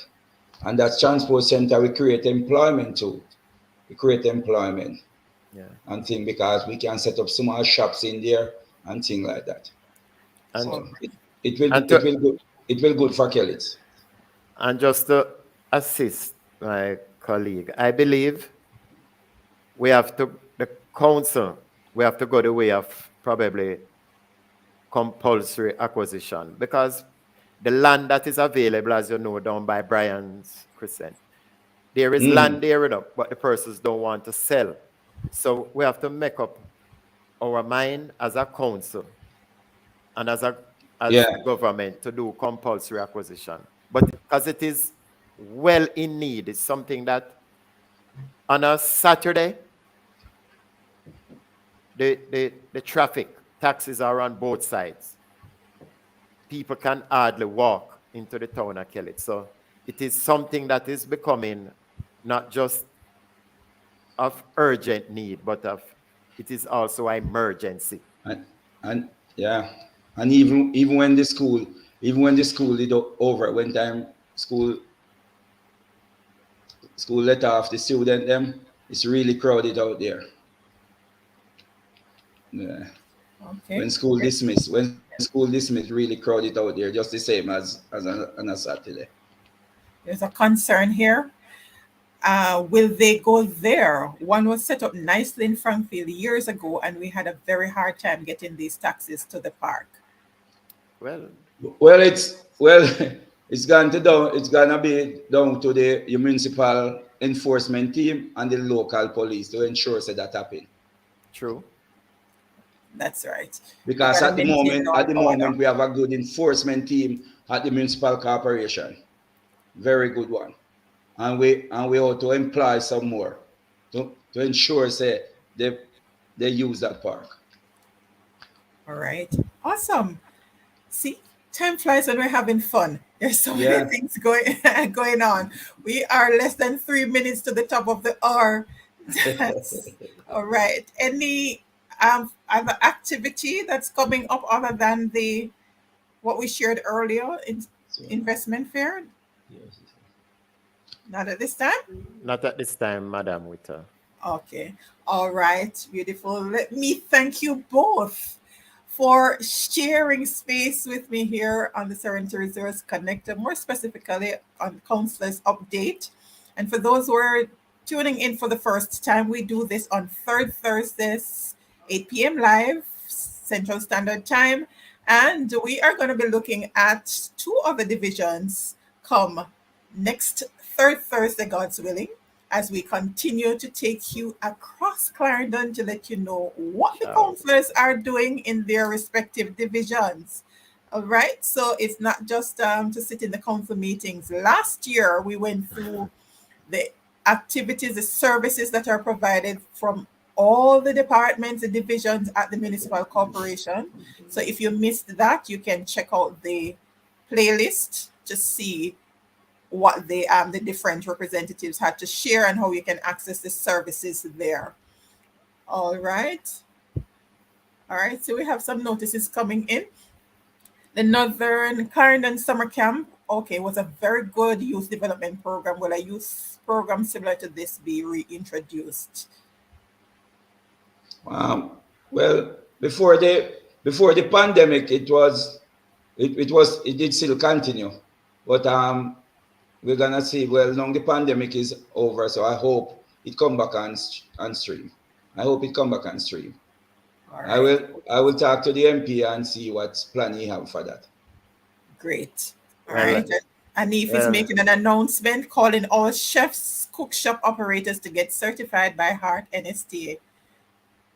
Speaker 2: And that transport center, we create employment too. We create employment.
Speaker 3: Yeah.
Speaker 2: And thing because we can set up small shops in there and things like that. And so it will good for Kellits.
Speaker 3: And just to assist my colleague, I believe we have to go the way of probably compulsory acquisition, because the land that is available, as you know, down by Brian's Crescent, there is land there enough, but the persons don't want to sell. So we have to make up our mind as a council and as a government to do compulsory acquisition. But because it is well in need, it's something that on a Saturday, the traffic, taxis are on both sides. People can hardly walk into the town of Kellits. So it is something that is becoming not just of urgent need, but it is also an emergency.
Speaker 2: And even when the school is over, when time school let off the student them, it's really crowded out there. Yeah.
Speaker 1: Okay.
Speaker 2: When school dismissed, really crowded out there, just the same as on a Saturday.
Speaker 1: There's a concern here. Will they go there? One was set up nicely in Frankfield years ago, and we had a very hard time getting these taxis to the park.
Speaker 2: It's gonna be down to the municipal enforcement team and the local police to ensure that happen.
Speaker 3: True.
Speaker 1: That's right.
Speaker 2: Because at the moment we have a good enforcement team at the municipal corporation. Very good one. And we ought to employ some more to ensure they use that park.
Speaker 1: All right. Awesome. See, time flies when we're having fun. There's so many things going on. We are less than 3 minutes to the top of the hour. All right. Any other activity that's coming up other than what we shared earlier in investment fair?
Speaker 2: Yes.
Speaker 1: Not at this time?
Speaker 3: Not at this time, Madam Witter.
Speaker 1: Okay. All right. Beautiful. Let me thank you both for sharing space with me here on the Serenity Resource Connector, more specifically on Councillors Update. And for those who are tuning in for the first time, we do this on third Thursdays, 8 p.m. live, Central Standard Time. And we are going to be looking at two other divisions come next third Thursday, God's willing, as we continue to take you across Clarendon to let you know what the councillors are doing in their respective divisions. All right, so it's not just to sit in the council meetings. Last year, we went through the activities, the services that are provided from all the departments, the divisions at the municipal corporation. So if you missed that, you can check out the playlist to see what the different representatives had to share and how you can access the services there. All right. So we have some notices coming in. The Northern Clarendon Summer Camp, was a very good youth development program. Will a youth program similar to this be reintroduced?
Speaker 2: Before the pandemic, it did still continue, but we're gonna see. Well, now the pandemic is over, so I hope it come back on stream. All right. I will talk to the MP and see what plan he have for that.
Speaker 1: Great. All right. Anif is making an announcement calling all chefs, cook shop operators to get certified by Heart NSTA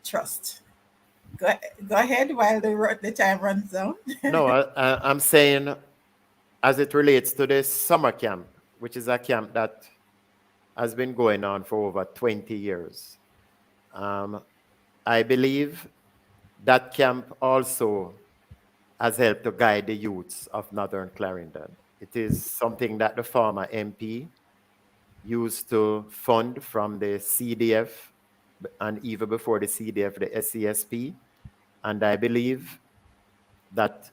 Speaker 1: Trust. Go ahead while the time runs down.
Speaker 3: No, I'm saying as it relates to the summer camp, which is a camp that has been going on for over 20 years. I believe that camp also has helped to guide the youths of Northern Clarendon. It is something that the former MP used to fund from the CDF, and even before the CDF, the SCSP. And I believe that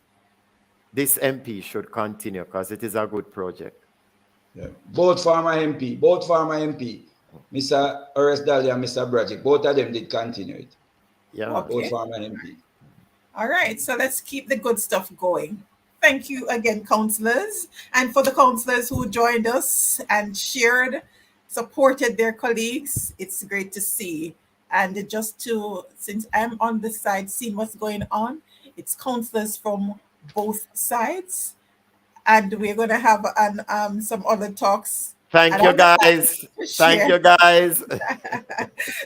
Speaker 3: this MP should continue because it is a good project.
Speaker 2: Yeah. Both former MP, Mr. Horace Daly and Mr. Bradrick, both of them did continue it.
Speaker 3: Yeah.
Speaker 1: Okay.
Speaker 2: Both former MP.
Speaker 1: All right, so let's keep the good stuff going. Thank you again, councillors. And for the councillors who joined us and supported their colleagues, it's great to see. And since I'm on the side seeing what's going on, it's councillors from both sides. And we're going to have some other talks.
Speaker 3: Thank you, guys. Thank you, guys.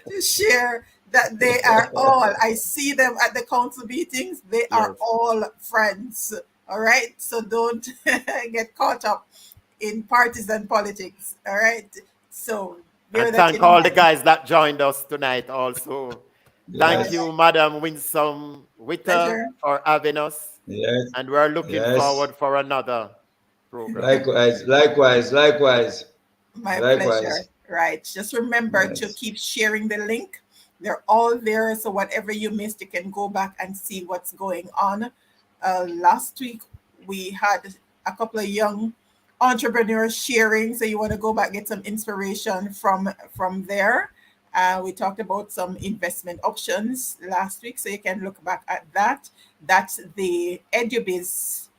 Speaker 1: To share that they are all, I see them at the council meetings, they are all friends. All right. So don't get caught up in partisan politics. All right. So
Speaker 3: and thank all the guys that joined us tonight also. Yes. Thank you, Madam Winsome Witter, for having us.
Speaker 2: Yes.
Speaker 3: And we're looking forward for another program.
Speaker 2: Likewise.
Speaker 1: My pleasure. Right. Just remember to keep sharing the link. They're all there. So whatever you missed, you can go back and see what's going on. Last week, we had a couple of young entrepreneurs sharing. So you want to go back, get some inspiration from there. We talked about some investment options last week. So you can look back at that. That's the EduBiz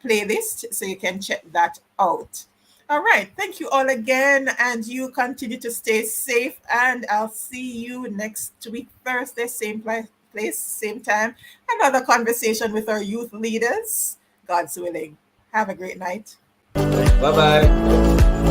Speaker 1: playlist. So you can check that out. All right. Thank you all again. And you continue to stay safe. And I'll see you next week, Thursday, same place, same time. Another conversation with our youth leaders. God's willing. Have a great night.
Speaker 2: Bye-bye.